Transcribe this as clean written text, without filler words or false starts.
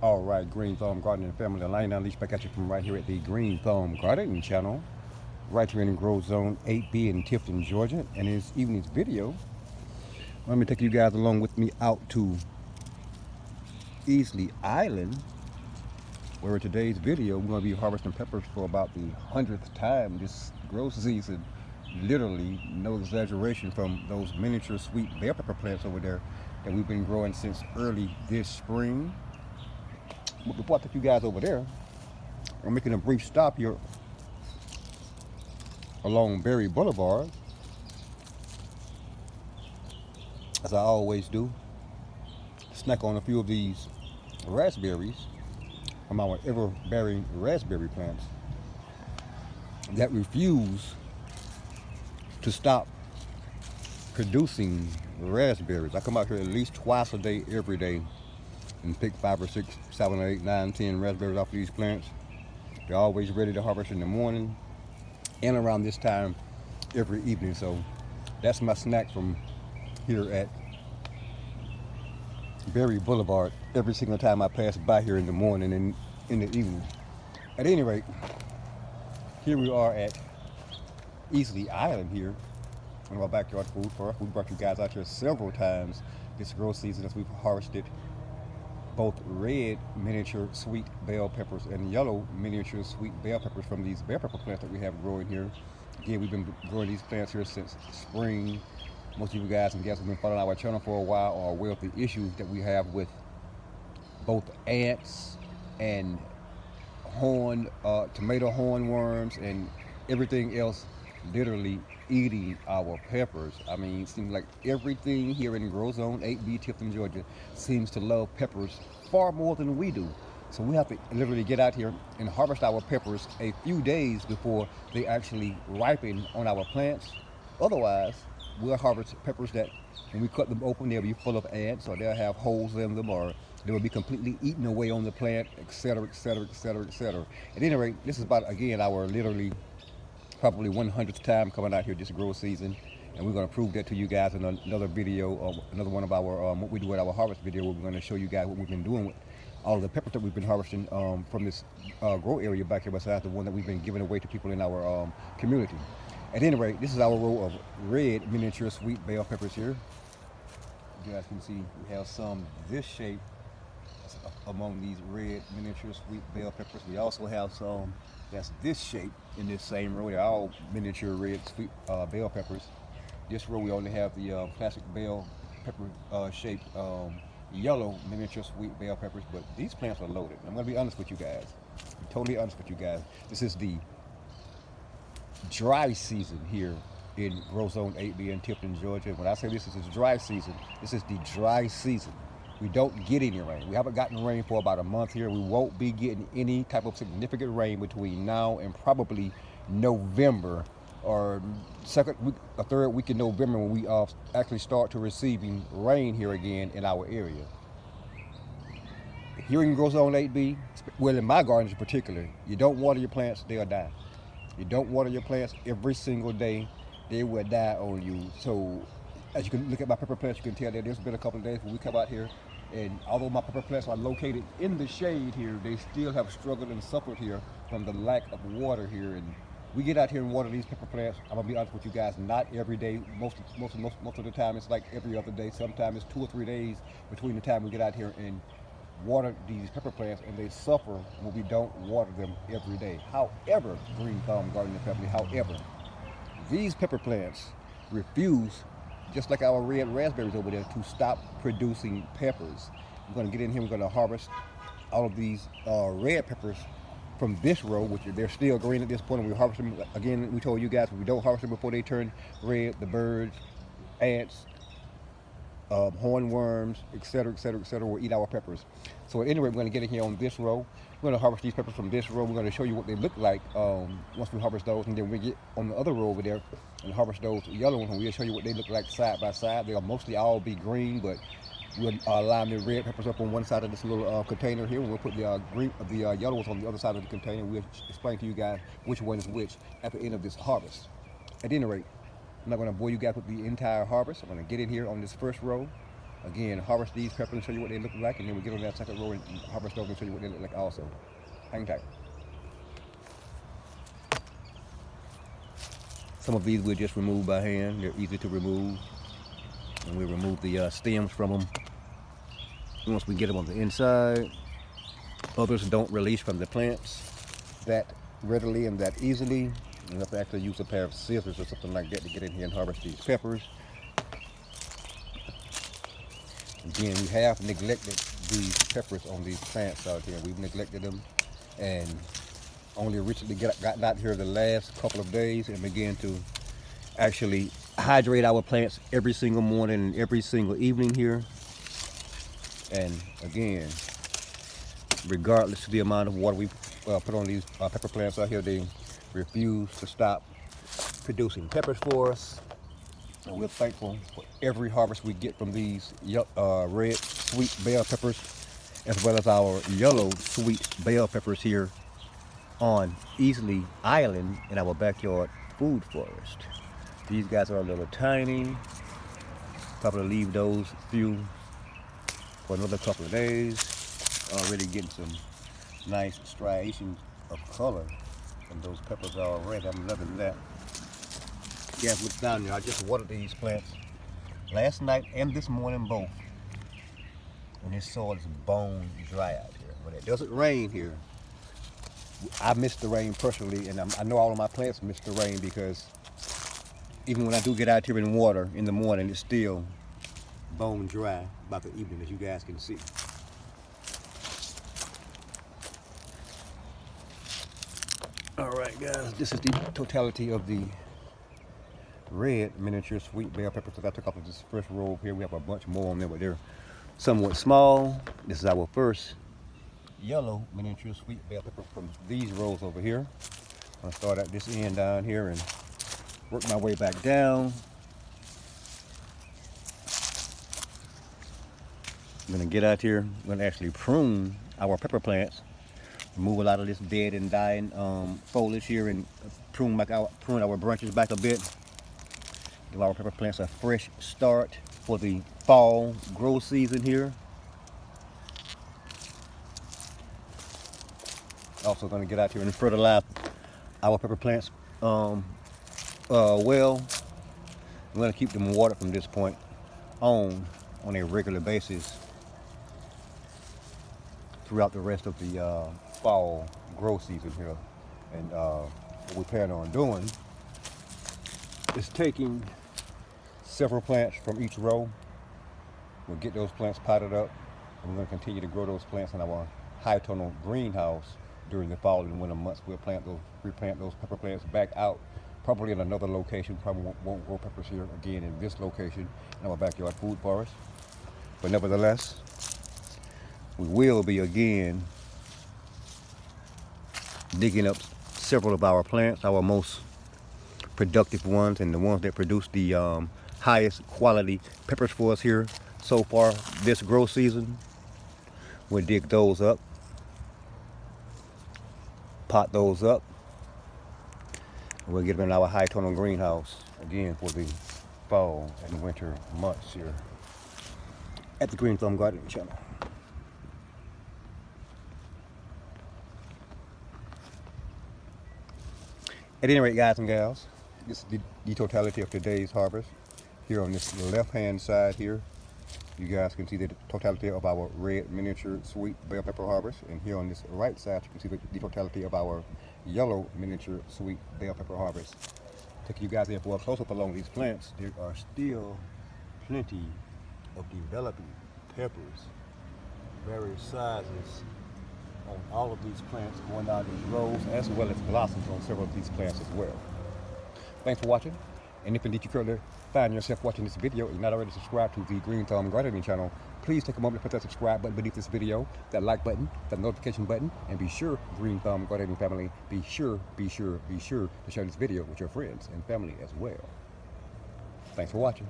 All right, Green Thumb Gardening family, Elaine Unleashed back at you from right here at the Green Thumb Gardening channel, right here in Growth Zone 8B in Tifton, Georgia. And in this evening's video, let me take you guys along with me out to Easley Island, where in today's video, we're going to be harvesting peppers for about the 100th time this growth season. Literally, no exaggeration, from those miniature sweet bell pepper plants over there that we've been growing since early this spring. But before I take you guys over there, I'm making a brief stop here along Berry Boulevard, as I always do. Snack on a few of these raspberries from our ever-bearing raspberry plants that refuse to stop producing raspberries. I come out here at least twice a day, every day, and pick 5 or 6, 7 or 8, 9, 10 raspberries off of these plants. They're always ready to harvest in the morning and around this time every evening. So that's my snack from here at Berry Boulevard every single time I pass by here in the morning and in the evening. At any rate, here we are at Easley Island here on our backyard food for. We brought you guys out here several times this growth season as we've harvested both red miniature sweet bell peppers and yellow miniature sweet bell peppers from these bell pepper plants that we have growing here. Again, we've been growing these plants here since spring. Most of you guys and gals who've been following our channel for a while are aware of the issues that we have with both ants and tomato hornworms and everything else literally eating our peppers. I mean, it seems like everything here in Grow Zone 8B, Tifton, Georgia, seems to love peppers far more than we do. So we have to literally get out here and harvest our peppers a few days before they actually ripen on our plants. Otherwise, we'll harvest peppers that when we cut them open, they'll be full of ants, or they'll have holes in them, or they will be completely eaten away on the plant, etc., etc., etc., etc. At any rate, this is about, again, our literally probably 100th time coming out here this growth season, and we're going to prove that to you guys in another video, or another one of our what we do at our harvest video, where we're going to show you guys what we've been doing with all of the peppers that we've been harvesting from this grow area back here besides the one that we've been giving away to people in our community. At any rate, this is our row of red miniature sweet bell peppers here. You guys can see we have some this shape among these red miniature sweet bell peppers. We also have some that's this shape in this same row. They're all miniature red sweet bell peppers. This row we only have the classic bell pepper shaped yellow miniature sweet bell peppers, but these plants are loaded. I'm going to be honest with you guys. I'm totally honest with you guys. This is the dry season here in Grow Zone 8B in Tifton, Georgia. When I say this is the dry season, this is the dry season. We don't get any rain. We haven't gotten rain for about a month here. We won't be getting any type of significant rain between now and probably November, or second week or third week in November, when we actually start to receiving rain here again in our area. Here in Grow Zone 8B, well, in my gardens in particular, you don't water your plants, they'll die. You don't water your plants every single day, they will die on you. So as you can look at my pepper plants, you can tell that there's been a couple of days when we come out here, and although my pepper plants are located in the shade here, they still have struggled and suffered here from the lack of water here. And we get out here and water these pepper plants, I'm gonna be honest with you guys, not every day. Most of the time it's like every other day. Sometimes it's 2 or 3 days between the time we get out here and water these pepper plants, and they suffer when we don't water them every day. However, Green Thumb Gardening family, however, these pepper plants refuse, just like our red raspberries over there, to stop producing peppers. We're going to get in here, we're going to harvest all of these red peppers from this row, which they're still green at this point, and we harvest them. Again, we told you guys, we don't harvest them before they turn red. The birds, ants, hornworms, etc., etc., etc., will eat our peppers. So at any rate, we're going to get in here on this row. We're going to harvest these peppers from this row. We're going to show you what they look like once we harvest those, and then we get on the other row over there and harvest those yellow ones, and we'll show you what they look like side by side. They'll mostly all be green, but we'll line the red peppers up on one side of this little container here, and we'll put the yellow ones on the other side of the container. We'll explain to you guys which one is which at the end of this harvest. At any rate, I'm not going to bore you guys with the entire harvest. I'm going to get in here on this first row, Again, harvest these peppers and show you what they look like, and then we get on that second row and harvest those and show you what they look like also. Hang tight. Some of these we'll just remove by hand. They're easy to remove. And we remove the stems from them once we get them on the inside. Others don't release from the plants that readily and that easily. You have to actually use a pair of scissors or something like that to get in here and harvest these peppers. Again, we have neglected these peppers on these plants out here. We've neglected them and only recently gotten out here the last couple of days and began to actually hydrate our plants every single morning and every single evening here. And again, regardless of the amount of water we put on these pepper plants out here, they refuse to stop producing peppers for us. And we're thankful for every harvest we get from these red sweet bell peppers, as well as our yellow sweet bell peppers here on Easley Island in our backyard food forest. These guys are a little tiny. Probably leave those few for another couple of days. Already getting some nice striations of color from those peppers already. I'm loving that. Yeah, look down there. I just watered these plants last night and this morning both. And this soil is bone dry out here. When it doesn't rain here, I miss the rain personally, and I know all of my plants miss the rain because even when I do get out here in water in the morning, it's still bone dry by the evening, as you guys can see. All right, guys, this is the totality of the red miniature sweet bell peppers that I took off of this first row up here. We have a bunch more on there, but they're somewhat small. This is our first yellow miniature sweet bell pepper from these rows over here. I'll start at this end down here and work my way back down. I'm gonna get out here. I'm gonna actually prune our pepper plants, remove a lot of this dead and dying foliage here, and prune our branches back a bit. Give our pepper plants a fresh start for the fall grow season here. Also going to get out here and fertilize our pepper plants well. I'm going to keep them watered from this point on a regular basis throughout the rest of the fall grow season here. And what we plan on doing is taking several plants from each row. We'll get those plants potted up, and we're going to continue to grow those plants in our high tunnel greenhouse during the fall and winter months. We'll replant those pepper plants back out, probably in another location. Probably won't grow peppers here again in this location in our backyard food forest. But nevertheless, we will be again digging up several of our plants, our most productive ones and the ones that produce the highest quality peppers for us here so far this grow season. We'll dig those up, pot those up, and we'll get them in our high tunnel greenhouse again for the fall and winter months here at the Green Thumb Gardening Channel. At any rate, guys and gals, this is the totality of today's harvest. Here on this left-hand side here, you guys can see the totality of our red miniature sweet bell pepper harvest. And here on this right side, you can see the totality of our yellow miniature sweet bell pepper harvest. Taking you guys in for a close-up along these plants, there are still plenty of developing peppers, various sizes, on all of these plants going down these rows, as well as blossoms on several of these plants as well. Thanks for watching, and if indeed you currently find yourself watching this video and you're not already subscribed to the Green Thumb Gardening Channel, please take a moment to put that subscribe button beneath this video, that like button, that notification button, and be sure, Green Thumb Gardening family, be sure to share this video with your friends and family as well. Thanks for watching.